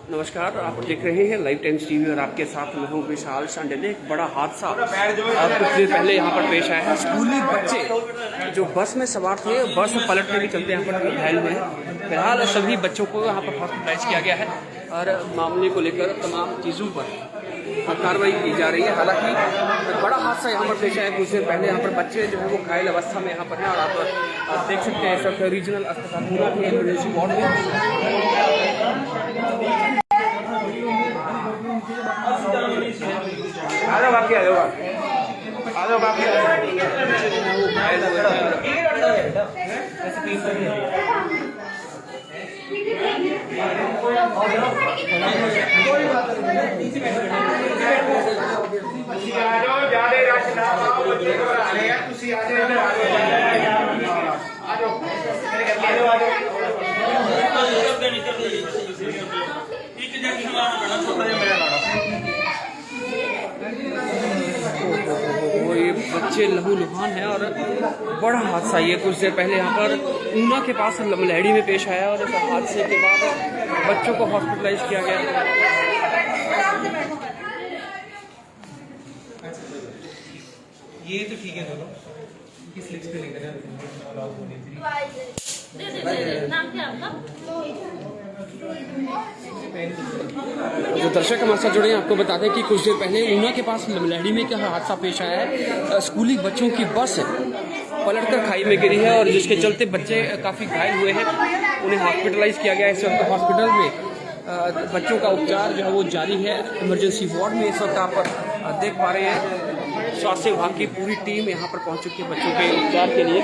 नमस्कार, आप देख रहे हैं लाइव टाइम्स टीवी और आपके साथ मैं हूं विशाल सांडेले। एक बड़ा हादसा कुछ देर पहले यहाँ पर पेश आया है। स्कूली बच्चे जो बस में सवार थे, बस पलटने के चलते यहाँ पर घायल हुए हैं। फिलहाल सभी बच्चों को यहाँ पर हॉस्पिटलाइज किया गया है और मामले को लेकर तमाम चीज़ों पर कार्रवाई की जा रही है। हालांकि बड़ा हादसा यहाँ पर पेश आया है। कुछ देर पहले यहाँ पर बच्चे जो है वो घायल अवस्था में यहाँ पर हैं और आप देख सकते हैं इस वक्त रीजनल अस्पताल के इमरजेंसी वार्ड में। आ जाओ बाकी, आ जाओ बाकी, ये बच्चे लहूलुहान है और बड़ा हादसा ये कुछ देर पहले यहाँ पर ऊना के पास लमलहड़ी में पेश आया और इस हादसे के बाद बच्चों को हॉस्पिटलाइज किया गया। ये तो ठीक है, दोनों किस लिस्ट पे लिख रहे हैं? नाम क्या आपका? जो दर्शक हमारे साथ जुड़े हैं, आपको बता दें कि कुछ देर पहले ऊना के पास लमलहड़ी में क्या हादसा पेश आया है। स्कूली बच्चों की बस पलटकर खाई में गिरी है और जिसके चलते बच्चे काफ़ी घायल हुए हैं। उन्हें हॉस्पिटलाइज किया गया है। इस वक्त हॉस्पिटल में बच्चों का उपचार जो है वो जारी है। इमरजेंसी वार्ड में इस वक्त आप देख पा रहे हैं स्वास्थ्य विभाग की पूरी टीम यहाँ पर पहुँच चुकी है बच्चों के उपचार के लिए।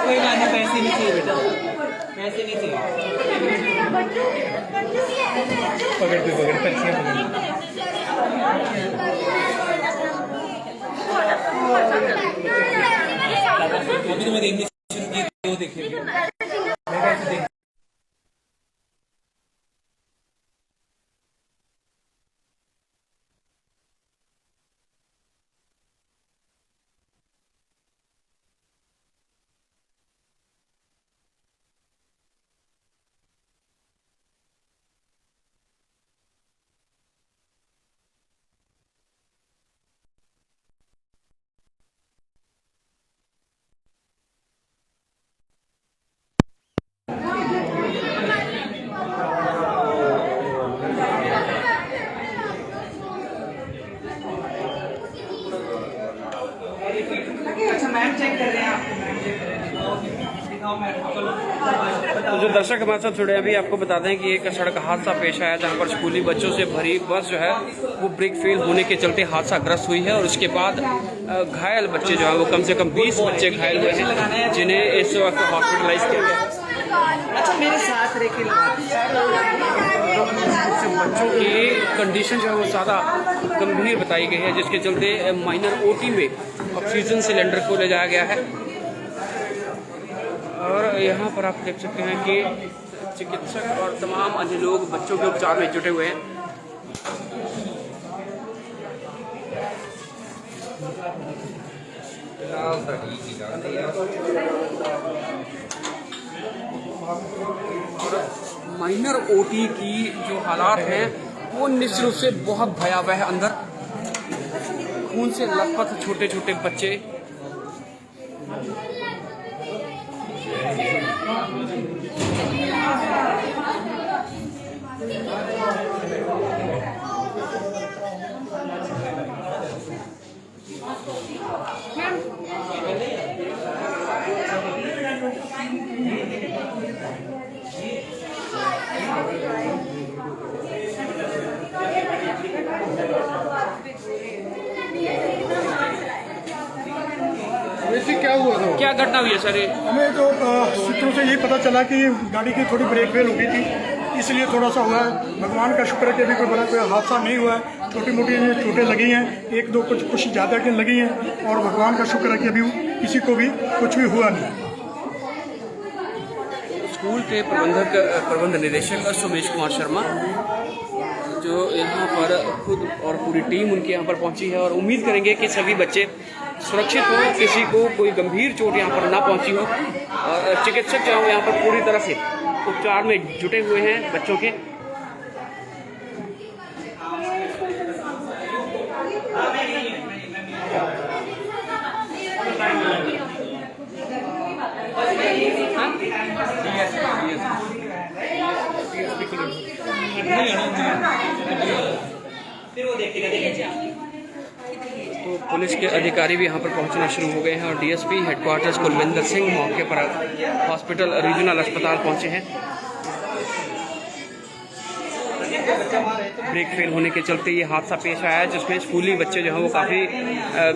कोई बात नहीं, पैसे नहीं चाहिए बेटा, पैसे नहीं चाहिए। पकड़ पर्चियाँ अभी तो मैं देखनी शुरू की, वो देखिए तो जो दर्शक हमारे साथ जुड़े हैं, अभी आपको बता दें कि एक सड़क हादसा पेश आया जहां पर स्कूली बच्चों से भरी बस जो है वो ब्रेक फेल होने के चलते हादसाग्रस्त हुई है और उसके बाद घायल बच्चे जो है वो कम से कम 20 बच्चे घायल हुए हैं जिन्हें इस वक्त हॉस्पिटलाइज किया गया। अच्छा मेरे साथ रेखे बच्चों की कंडीशन जो है वो ज़्यादा गंभीर बताई गई है जिसके चलते माइनर ओटी में ऑक्सीजन सिलेंडर को ले जाया गया है। और यहाँ पर आप देख सकते हैं कि चिकित्सक और तमाम अन्य लोग बच्चों के उपचार में जुटे हुए हैं। माइनर ओटी की जो हालात हैं वो निश्चित रूप से बहुत भयावह है। अंदर खून से लथपथ छोटे छोटे बच्चे। वैसे क्या हुआ था? क्या घटना हुई है सर? हमें तो सूत्रों से यही पता चला कि गाड़ी की थोड़ी ब्रेक फेल हो गई थी, इसलिए थोड़ा सा हुआ है। भगवान का शुक्र है कि अभी कोई बड़ा कोई हादसा नहीं हुआ है। छोटी मोटी चोटें लगी हैं, एक दो कुछ ज़्यादा की लगी हैं, और भगवान का शुक्र है कि अभी किसी को भी कुछ भी हुआ नहीं। स्कूल के प्रबंध निदेशक सुमेश कुमार शर्मा जो यहाँ पर खुद और पूरी टीम उनके यहाँ पर पहुँची है, और उम्मीद करेंगे कि सभी बच्चे सुरक्षित हो, किसी को कोई गंभीर चोट यहाँ पर ना पहुँची हो, और चिकित्सक जो यहाँ पर पूरी तरह से उपचार में जुटे हुए हैं बच्चों के। तो पुलिस के अधिकारी भी यहाँ पर पहुँचना शुरू हो गए हैं, और डीएसपी हेडक्वार्टर्स कुलविंदर सिंह मौके पर हॉस्पिटल रीजनल अस्पताल पहुँचे हैं। ब्रेक फेल होने के चलते ये हादसा पेश आया, जिसमें स्कूली बच्चे जो हैं वो काफ़ी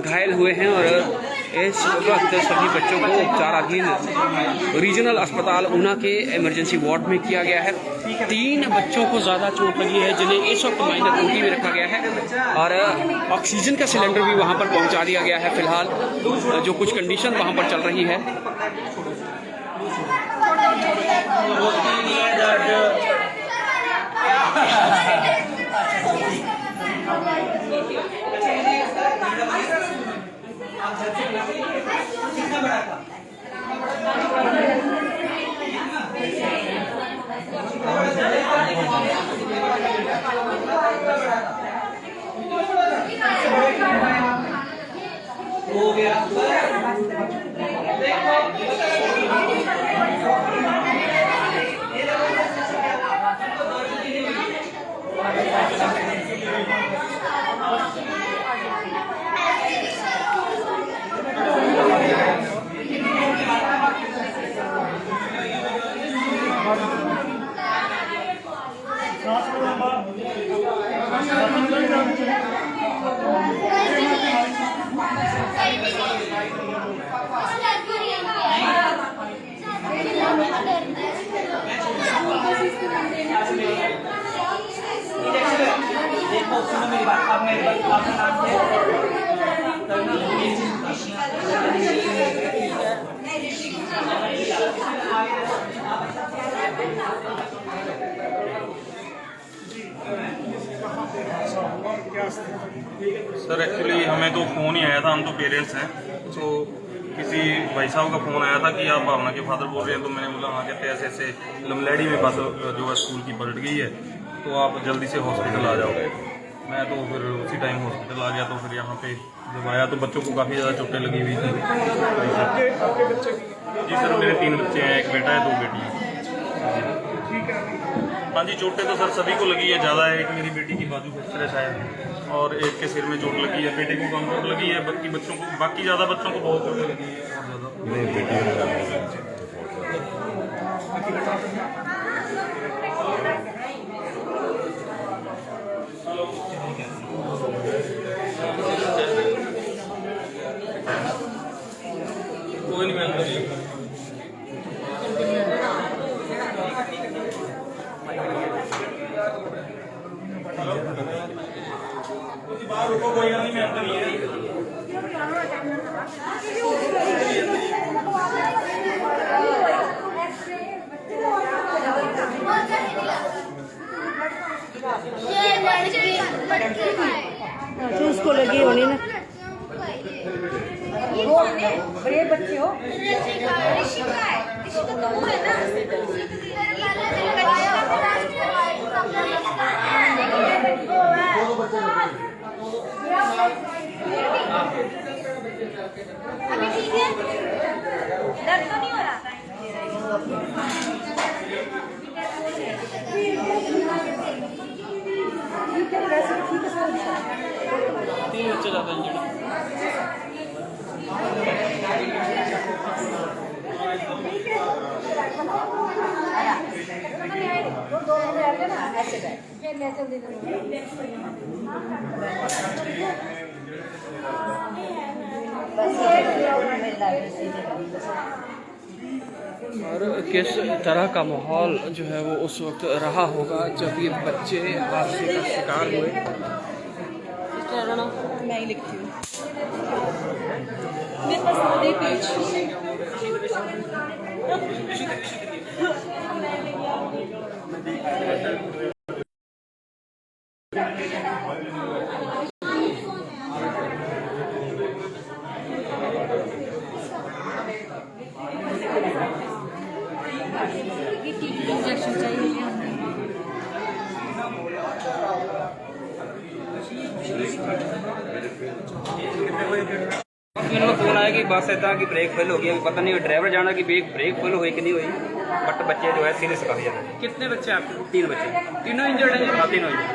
घायल हुए हैं, और इस वक्त सभी बच्चों को उपचाराधीन रीजनल अस्पताल ऊना के इमरजेंसी वार्ड में किया गया है। 3 बच्चों को ज़्यादा चोट लगी है, जिन्हें इस वक्त माइनर ओटी में रखा गया है, और ऑक्सीजन का सिलेंडर भी वहाँ पर पहुँचा दिया गया है। फिलहाल जो कुछ कंडीशन वहाँ पर चल रही है। सर एक्चुअली हमें तो फ़ोन ही आया था, हम तो पेरेंट्स हैं, तो किसी भाई साहब का फ़ोन आया था कि आप भावना के फादर बोल रहे हैं। तो मैंने बोला हाँ, कहते ऐसे ऐसे लमलैडी में बस जो है स्कूल की पलट गई है, तो आप जल्दी से हॉस्पिटल आ जाओ। मैं तो फिर उसी टाइम हॉस्पिटल आ गया। तो फिर यहाँ पे जब आया तो बच्चों को काफ़ी ज़्यादा चोटें लगी हुई थी। आपके बच्चे? जी सर, मेरे 3 बच्चे हैं, एक बेटा है 2 बेटी हैं। ठीक है। हाँ जी, चोटें तो सर सभी को लगी है, ज़्यादा है। एक मेरी बेटी की बाजू फ्रैक्चर है शायद, और एक के सिर में चोट लगी है। बेटे को कम चोट लगी है, बाकी ज़्यादा बच्चों को बहुत चोटें लगी है। कोई नहीं, मैं कोई नहीं, मैं अंदर ही है। तो उसको लगी होनी ना, बड़े बच्चे हो। अभी ठीक है, दर्द तो नहीं हो रहा। 3 बच्चे ज़्यादा इंजर्ड हैं। और किस तरह का माहौल जो है वो उस वक्त रहा होगा जब ये बच्चे हादसे का शिकार हुए। करना मैं ही लिखती हूँ मेरे पास सारे पेज इंजेक्शन चाहिए मेरे को फोन आया कि बस इतना कि ब्रेक फेल हो गया, पता नहीं ड्राइवर जाना कि ब्रेक फेल हुई कि नहीं हुई, बट बच्चे जो है सीरियस काफी ज्यादा। कितने बच्चे आपके? 3 बच्चे। तीनों इंजर्ड हैं? हाँ, तीनों इंजर्ड।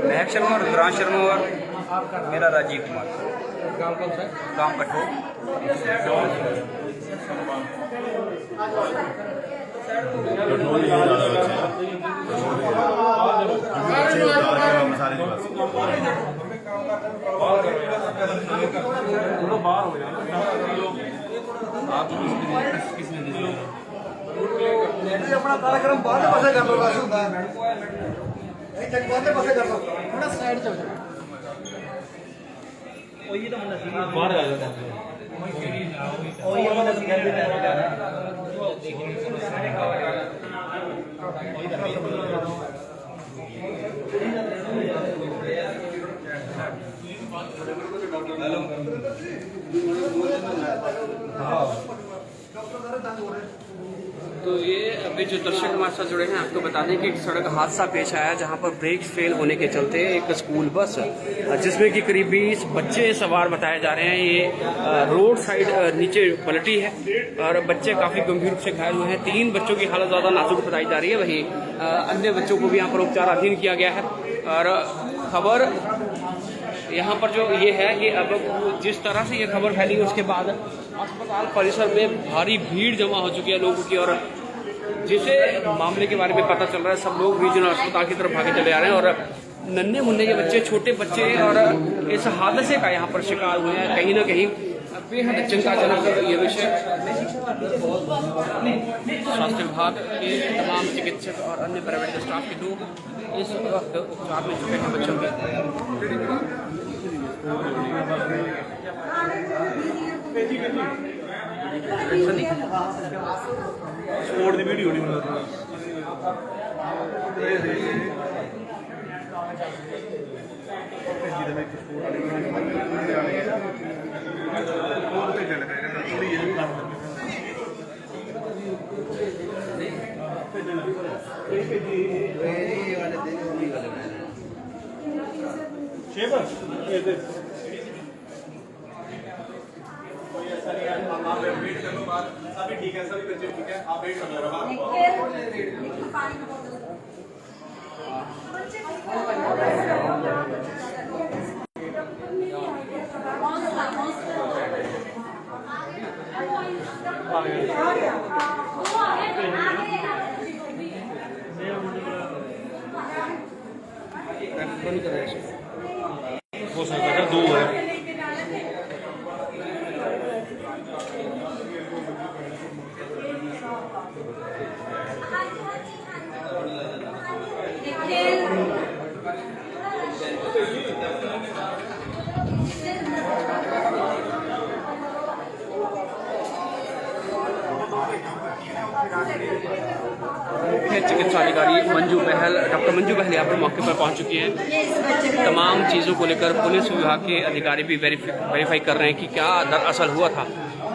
महक शर्मा और रुद्रांश शर्मा और मेरा राजीव कुमार। गाँव कौन सा? गाँव कठोर। अपना कार्यक्रम बाद पासे कर लो बस ਹੁੰਦਾ ਹੈ एक बाद पासे कर लो थोड़ा साइड चल जाओ वही तो मतलब बाहर आ जाता है वही मतलब कहते हैं तो ये अभी जो दर्शक हमारे साथ जुड़े हैं आपको बता दें कि एक सड़क हादसा पेश आया जहां पर ब्रेक फेल होने के चलते एक स्कूल बस जिसमें कि करीब 20 बच्चे सवार बताए जा रहे हैं, ये रोड साइड नीचे पलटी है और बच्चे काफ़ी गंभीर रूप से घायल हुए हैं। 3 बच्चों की हालत ज़्यादा नाजुक बताई जा रही है, वहीं अन्य बच्चों को भी यहाँ पर उपचाराधीन किया गया है। और खबर यहाँ पर जो ये है कि अब जिस तरह से ये खबर फैली उसके बाद अस्पताल परिसर में भारी भीड़ जमा हो चुकी है लोगों की, और जिसे मामले के बारे में पता चल रहा है सब लोग रीजनल अस्पताल की तरफ भागे चले आ रहे हैं। और नन्हे मुन्ने के बच्चे, छोटे बच्चे और इस हादसे का यहाँ पर शिकार हुए हैं। कहीं ना कहीं बेहद चिंताजनक ये विषय। स्वास्थ्य विभाग के तमाम चिकित्सक और अन्य प्राइवेट स्टाफ के लोग इस वक्त उपचार में जुटे हैं बच्चों के। स्पोर्ट की वीडियो नहीं बना सभी ठीक है, सभी बच्चे ठीक है, आप वेट कर लो। हो सकता है 2 है। मुख्य चिकित्सा अधिकारी मंजू बहल, डॉक्टर मंजू बहल यहाँ पर मौके पर पहुँच चुकी हैं। तमाम चीज़ों को लेकर पुलिस विभाग के अधिकारी भी वेरीफाई कर रहे हैं कि क्या दरअसल हुआ था।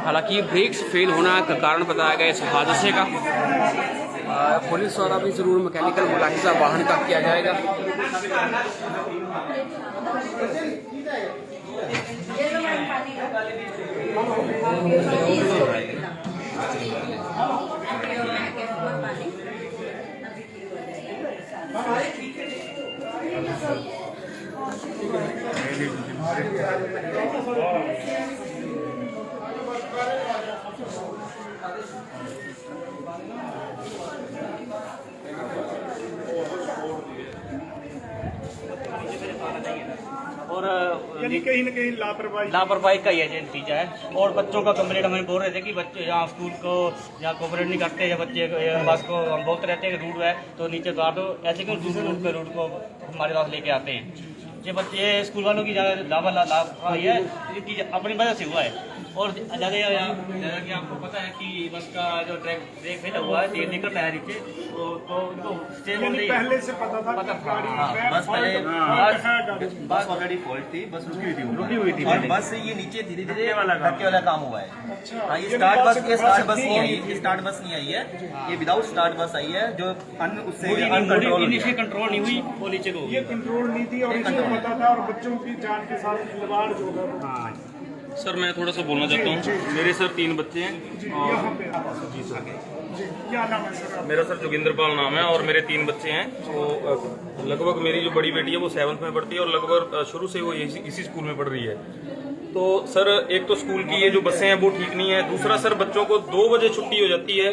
हालांकि ब्रेक्स फेल होना का कारण बताया गया इस हादसे का। पुलिस द्वारा भी जरूर मैकेनिकल मुलाहिजा वाहन का किया जाएगा। और यानी कहीं न कहीं लापरवाही का ये नतीजा है। और बच्चों का कंप्लेंट हमें बोल रहे थे कि बच्चे यहाँ स्कूल को यहाँ कोऑपरेट नहीं करते, या बच्चे बस को हम बोलते रहते हैं कि रूट है तो नीचे उतार दो, ऐसे क्यों रूट पे रूट को हमारे पास लेके आते हैं। ये बच्चे स्कूल वालों की लाभ है, इनकी अपनी वजह से हुआ है। और ज़्यादा कि आपको पता है कि बस का जो ब्रेक फेल हुआ है, तेल निकल रहा है नीचे, तो उनको स्टेज यानी पहले से पता था बस ऑलरेडी फॉल्ट थी, बस रुकी हुई थी और बस ये नीचे धीरे धीरे धक्के वाला काम हुआ है। हाँ, ये स्टार्ट बस नहीं आई, ये स्टार्ट बस नहीं आई है, ये विदाउट स्टार्ट बस आई है जो उससे कंट्रोल नहीं हुई, वो नीचे को ये कंट्रोल नहीं थी और इसको पता था और बच्चों की जान के साथ खिलवाड़ जो है। सर मैं थोड़ा सा बोलना चाहता हूँ। मेरे सर 3 बच्चे हैं यहाँ पे जी सर, क्या नाम है सर? मेरा सर जोगिंदर पाल नाम है और मेरे 3 बच्चे हैं। तो लगभग मेरी जो बड़ी बेटी है वो 7th में पढ़ती है और लगभग शुरू से वो इसी स्कूल में पढ़ रही है। तो सर एक तो स्कूल की ये जो बसें हैं वो ठीक नहीं है, दूसरा सर बच्चों को 2 बजे छुट्टी हो जाती है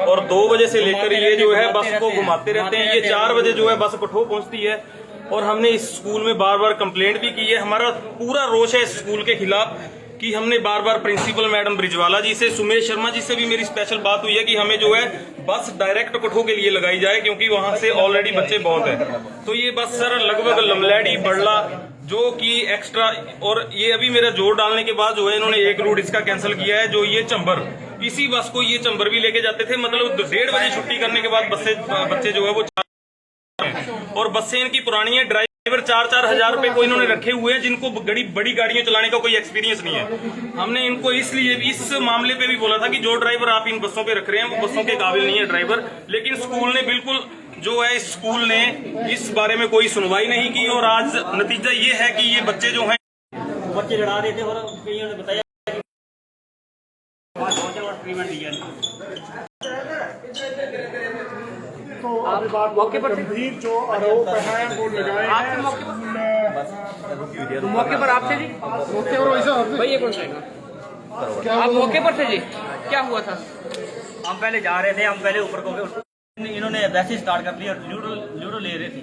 और 2 बजे से लेकर ये जो है बस को घुमाते रहते हैं। ये 4 बजे जो है बस कठो पहुंचती है और हमने इस स्कूल में बार बार कंप्लेंट भी की है। हमारा पूरा रोष है इस स्कूल के खिलाफ कि हमने बार बार प्रिंसिपल मैडम ब्रिजवाला जी से, सुमेश शर्मा जी से भी मेरी स्पेशल बात हुई है कि हमें जो है बस डायरेक्ट कठो के लिए लगाई जाए क्योंकि वहां से ऑलरेडी बच्चे बहुत हैं। तो ये बस सर लगभग लमलैडी बड़ला जो कि एक्स्ट्रा, और ये अभी मेरा जोर डालने के बाद जो है इन्होंने एक रूट इसका कैंसिल किया है जो ये चंबर, इसी बस को ये चंबर भी लेके जाते थे। मतलब 1:30 बजे छुट्टी करने के बाद बच्चे जो है वो और बसें इनकी पुरानी है, ड्राइवर 4-4 हजार रुपए को इन्होंने रखे हुए हैं जिनको बड़ी गाड़ियां चलाने का कोई एक्सपीरियंस नहीं है। हमने इनको इसलिए इस मामले पे भी बोला था कि जो ड्राइवर आप इन बसों पे रख रहे हैं वो बसों के काबिल नहीं है ड्राइवर, लेकिन स्कूल ने बिल्कुल जो है इस स्कूल ने इस बारे में कोई सुनवाई नहीं की और आज नतीजा ये है कि ये बच्चे जो हैं बच्चे लड़ा रहे थे और कईयों ने बताया ट्रीटमेंट दिया। तो अभी बात मौके पर गंभीर जो आरोप है वो लगाए हैं मौके पर आप थे जी? मौके पर वैसा भाई ये कौन सा आप मौके पर थे जी? क्या हुआ था? हम पहले जा रहे थे, हम पहले ऊपर को गए, इन्होंने वैसे स्टार्ट कर लिया, लूडो ले रहे थे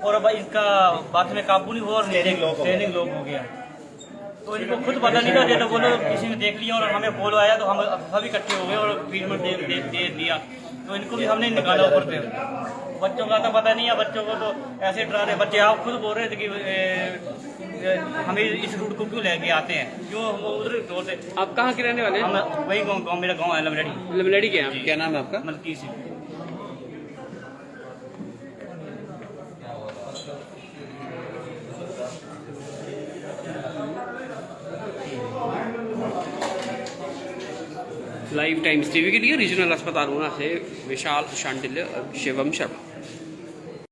और अब इनका बात में काबू नहीं हुआ और ट्रेनिंग लॉक हो गया। तो इनको खुद पता नहीं था, जैसे बोलो किसी ने देख लिया और हमें फॉलो आया तो हम सभी इकट्ठे हो गए और ट्रीटमेंट दे दिया। तो इनको भी हमने निकाला ऊपर पे। बच्चों का तो पता नहीं है, बच्चों को तो ऐसे डरा रहे, बच्चे आप खुद बोल रहे थे कि हमें इस रूट को क्यों लेके आते हैं, क्यों हम उधर रोड से। आप कहाँ के रहने वाले हैं? हम वही गाँव, मेरा गाँव है लमलैडी। लमलैडी के हैं? क्या नाम है आपका? मलकी से। लाइव टाइम्स टीवी के लिए रीजनल अस्पताल ऊना से विशाल शांडिल्य, शिवम शर्मा।